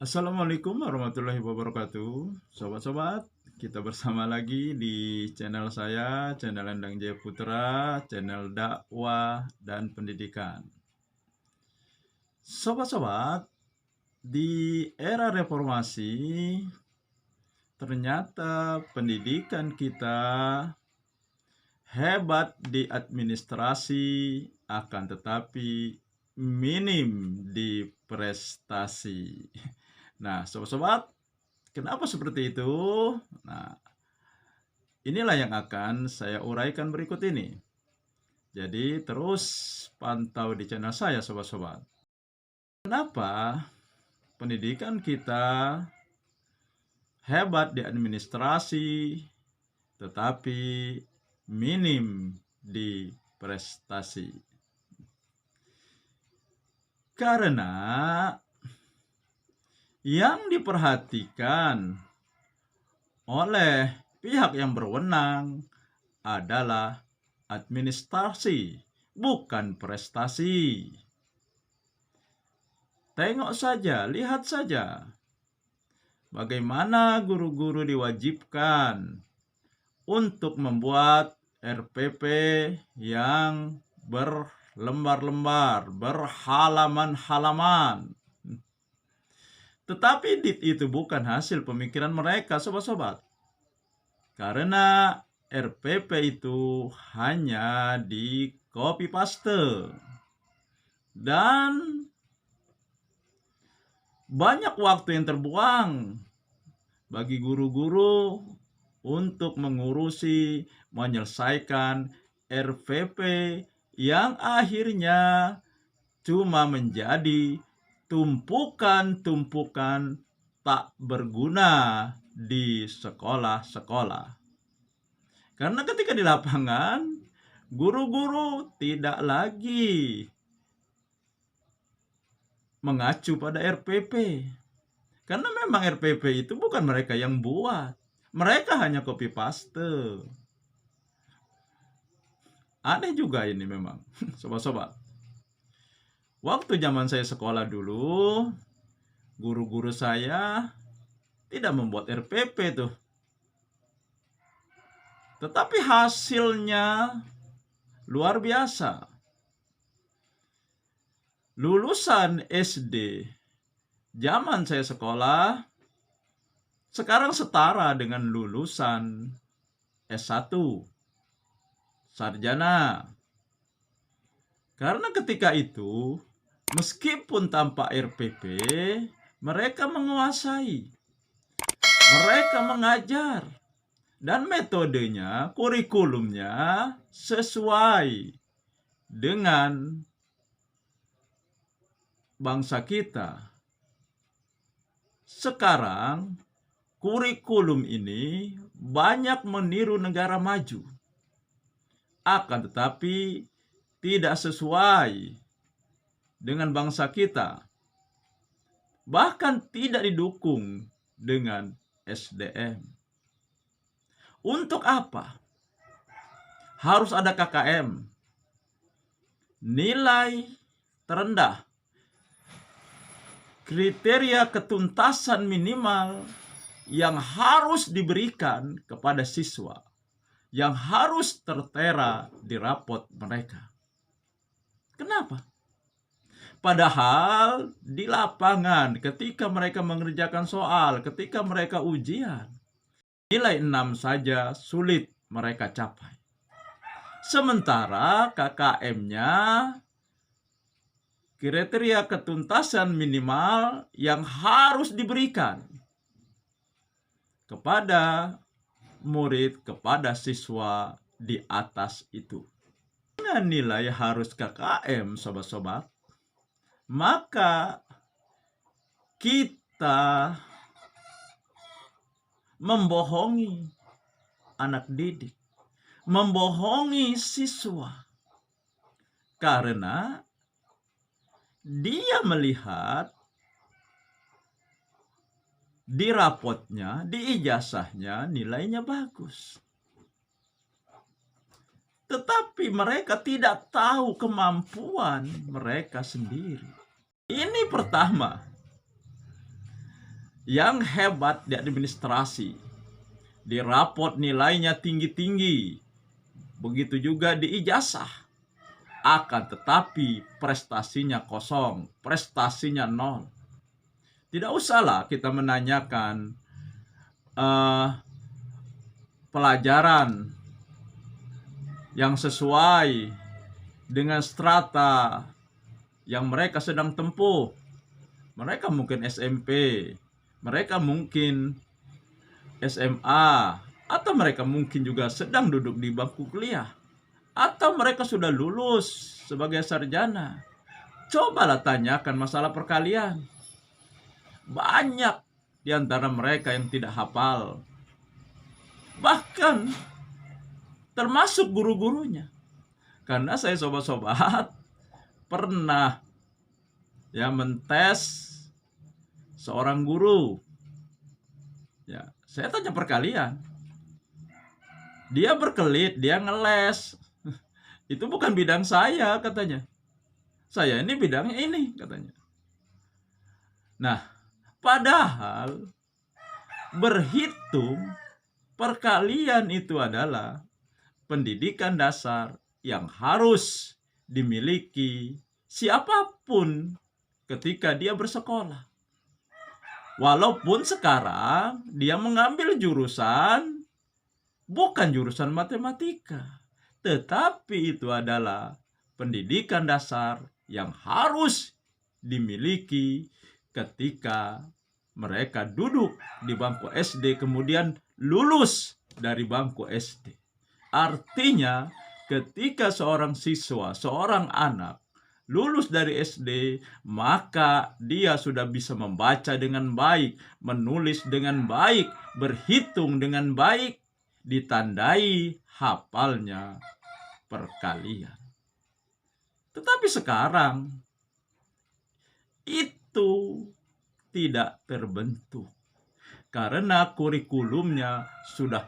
Assalamualaikum warahmatullahi wabarakatuh. Sobat-sobat, kita bersama lagi di channel saya, channel Endang Jaya Putra, channel dakwah dan pendidikan. Sobat-sobat, di era reformasi, ternyata pendidikan kita hebat di administrasi, akan tetapi minim di prestasi. Nah, sobat-sobat, kenapa seperti itu? Nah, inilah yang akan saya uraikan berikut ini. Jadi, terus pantau di channel saya, sobat-sobat. Kenapa pendidikan kita hebat di administrasi, tetapi minim di prestasi? Karena yang diperhatikan oleh pihak yang berwenang adalah administrasi, bukan prestasi. Tengok saja, lihat saja bagaimana guru-guru diwajibkan untuk membuat RPP yang berlembar-lembar, berhalaman-halaman. Tetapi itu bukan hasil pemikiran mereka, sobat-sobat. Karena RPP itu hanya di copy paste. Dan banyak waktu yang terbuang bagi guru-guru untuk mengurusi, menyelesaikan RPP yang akhirnya cuma menjadi tumpukan-tumpukan tak berguna di sekolah-sekolah. Karena ketika di lapangan, guru-guru tidak lagi mengacu pada RPP. Karena memang RPP itu bukan mereka yang buat. Mereka hanya copy paste. Aneh juga ini memang, sobat-sobat. Waktu zaman saya sekolah dulu, guru-guru saya tidak membuat RPP tuh. Tetapi hasilnya luar biasa. Lulusan SD zaman saya sekolah sekarang setara dengan lulusan S1 sarjana. Karena ketika itu, meskipun tanpa RPP, mereka menguasai, mereka mengajar, dan metodenya, kurikulumnya sesuai dengan bangsa kita. Sekarang, kurikulum ini banyak meniru negara maju. Akan tetapi tidak sesuai dengan bangsa kita. Bahkan tidak didukung dengan SDM. Untuk apa? Harus ada KKM. Nilai terendah. Kriteria ketuntasan minimal yang harus diberikan kepada siswa, yang harus tertera di rapot mereka. Kenapa? Padahal di lapangan ketika mereka mengerjakan soal, ketika mereka ujian, nilai 6 saja sulit mereka capai. Sementara KKM-nya, kriteria ketuntasan minimal yang harus diberikan kepada murid, kepada siswa di atas itu. Dengan nilai harus KKM, sobat-sobat, maka kita membohongi anak didik, membohongi siswa, karena dia melihat di rapotnya, di ijazahnya nilainya bagus. Tetapi mereka tidak tahu kemampuan mereka sendiri. Ini pertama. yang hebat di administrasi, di rapot nilainya tinggi-tinggi, begitu juga di ijazah, akan tetapi prestasinya kosong, prestasinya nol. Tidak usahlah kita menanyakan pelajaran yang sesuai dengan strata yang mereka sedang tempuh. Mereka mungkin SMP, mereka mungkin SMA, atau mereka mungkin juga sedang duduk di bangku kuliah, atau mereka sudah lulus sebagai sarjana. Cobalah tanyakan masalah perkalian. Banyak di antara mereka yang tidak hafal, bahkan termasuk guru-gurunya. Karena saya sobat-sobat pernah mentes seorang guru. Saya tanya perkalian, dia berkelit, dia ngeles. Itu bukan bidang saya, katanya. Saya ini bidangnya ini, katanya. Nah, padahal berhitung perkalian itu adalah pendidikan dasar yang harus dimiliki siapapun ketika dia bersekolah. Walaupun sekarang dia mengambil jurusan bukan jurusan matematika, tetapi itu adalah pendidikan dasar yang harus dimiliki ketika mereka duduk di bangku SD kemudian lulus dari bangku SD. Artinya ketika seorang siswa, seorang anak lulus dari SD, maka dia sudah bisa membaca dengan baik, menulis dengan baik, berhitung dengan baik, ditandai hafalnya perkalian. Tetapi sekarang itu tidak terbentuk karena kurikulumnya sudah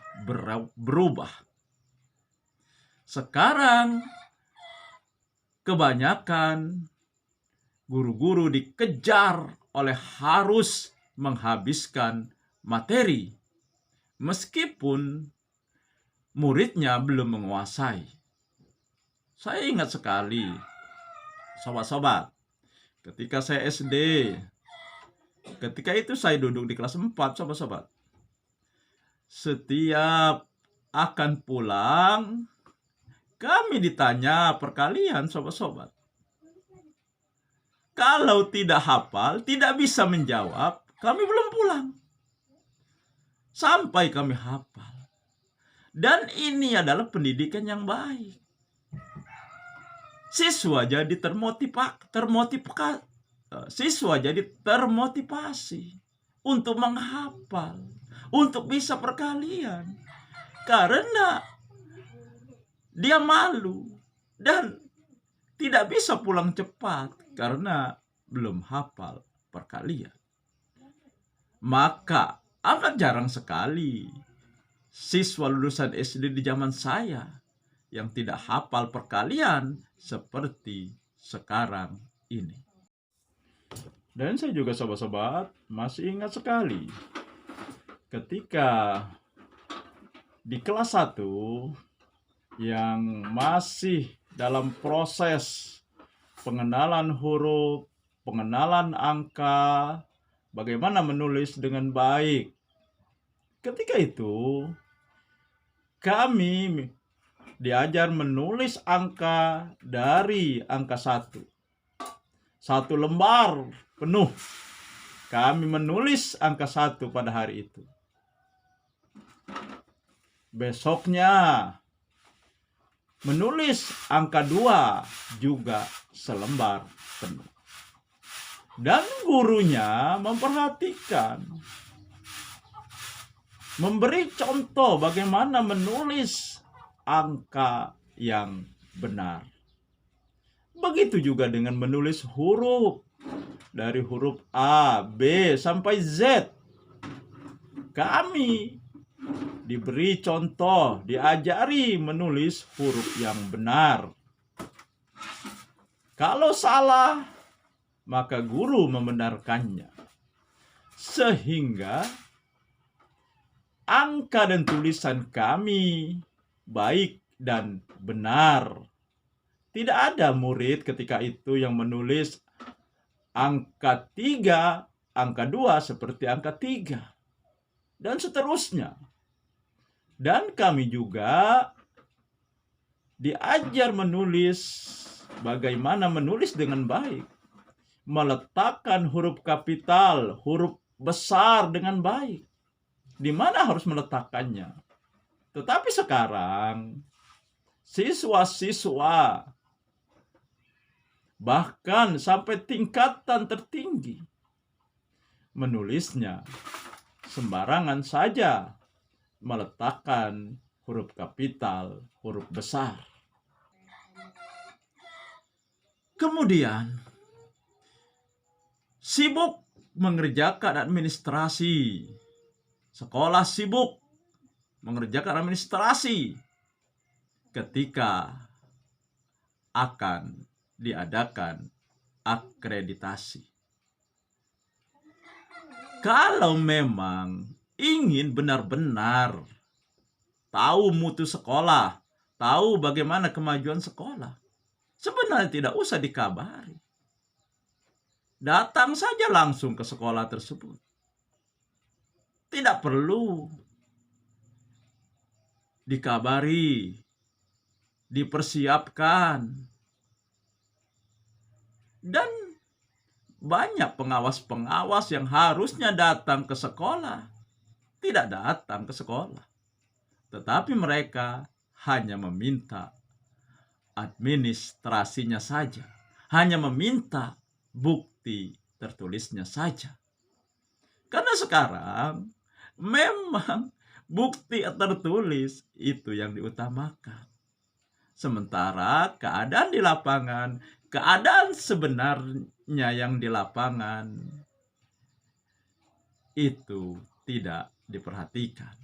berubah. Sekarang kebanyakan guru-guru dikejar oleh harus menghabiskan materi meskipun muridnya belum menguasai. Saya ingat sekali, sobat-sobat, ketika saya SD, ketika itu saya duduk di kelas 4, sobat-sobat. Setiap akan pulang, kami ditanya perkalian, sobat-sobat. Kalau tidak hafal, tidak bisa menjawab, kami belum pulang. Sampai kami hafal. Dan ini adalah pendidikan yang baik. Siswa jadi termotivasi untuk menghafal, untuk bisa perkalian. Karena dia malu dan tidak bisa pulang cepat karena belum hafal perkalian. Maka amat jarang sekali siswa lulusan SD di zaman saya yang tidak hafal perkalian seperti sekarang ini. Dan saya juga sobat-sobat masih ingat sekali ketika di kelas 1 yang masih dalam proses pengenalan huruf, pengenalan angka, bagaimana menulis dengan baik. Ketika itu kami diajar menulis angka dari angka 1. 1 lembar penuh kami menulis angka 1 pada hari itu. Besoknya menulis angka 2 juga selembar penuh. Dan gurunya memperhatikan, memberi contoh bagaimana menulis angka yang benar. Begitu juga dengan menulis huruf, dari huruf A, B, sampai Z. Kami diberi contoh, diajari menulis huruf yang benar. Kalau salah, maka guru membenarkannya. sehingga angka dan tulisan kami baik dan benar. Tidak ada murid ketika itu yang menulis angka 3, angka 2 seperti angka 3, dan seterusnya. Dan kami juga diajar menulis, bagaimana menulis dengan baik, meletakkan huruf kapital, huruf besar dengan baik, di mana harus meletakkannya. Tetapi sekarang siswa-siswa bahkan sampai tingkatan tertinggi menulisnya sembarangan saja, meletakkan huruf kapital, huruf besar. Kemudian sibuk mengerjakan administrasi. Sekolah sibuk mengerjakan administrasi ketika akan diadakan akreditasi. Kalau memang ingin benar-benar tahu mutu sekolah, tahu bagaimana kemajuan sekolah, sebenarnya tidak usah dikabari. Datang saja langsung ke sekolah tersebut. Tidak perlu dikabari, dipersiapkan. Dan banyak pengawas-pengawas yang harusnya datang ke sekolah, tidak datang ke sekolah. Tetapi mereka hanya meminta administrasinya saja, hanya meminta bukti tertulisnya saja. Karena sekarang memang bukti tertulis itu yang diutamakan. Sementara keadaan di lapangan, keadaan sebenarnya yang di lapangan itu tidak diperhatikan.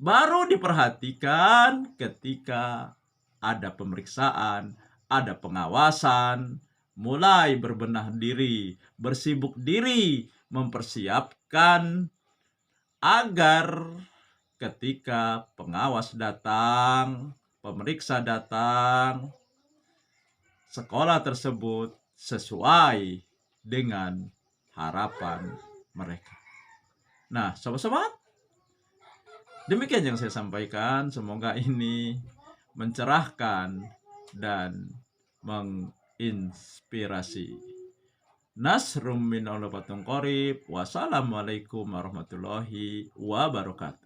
Baru diperhatikan ketika ada pemeriksaan, ada pengawasan, mulai berbenah diri, bersibuk diri, mempersiapkan agar ketika pengawas datang, pemeriksa datang, sekolah tersebut sesuai dengan harapan mereka. Nah, sobat-sobat, demikian yang saya sampaikan. Semoga ini mencerahkan dan menginspirasi. Nasrum min Allah Qorib. Wassalamualaikum warahmatullahi wabarakatuh.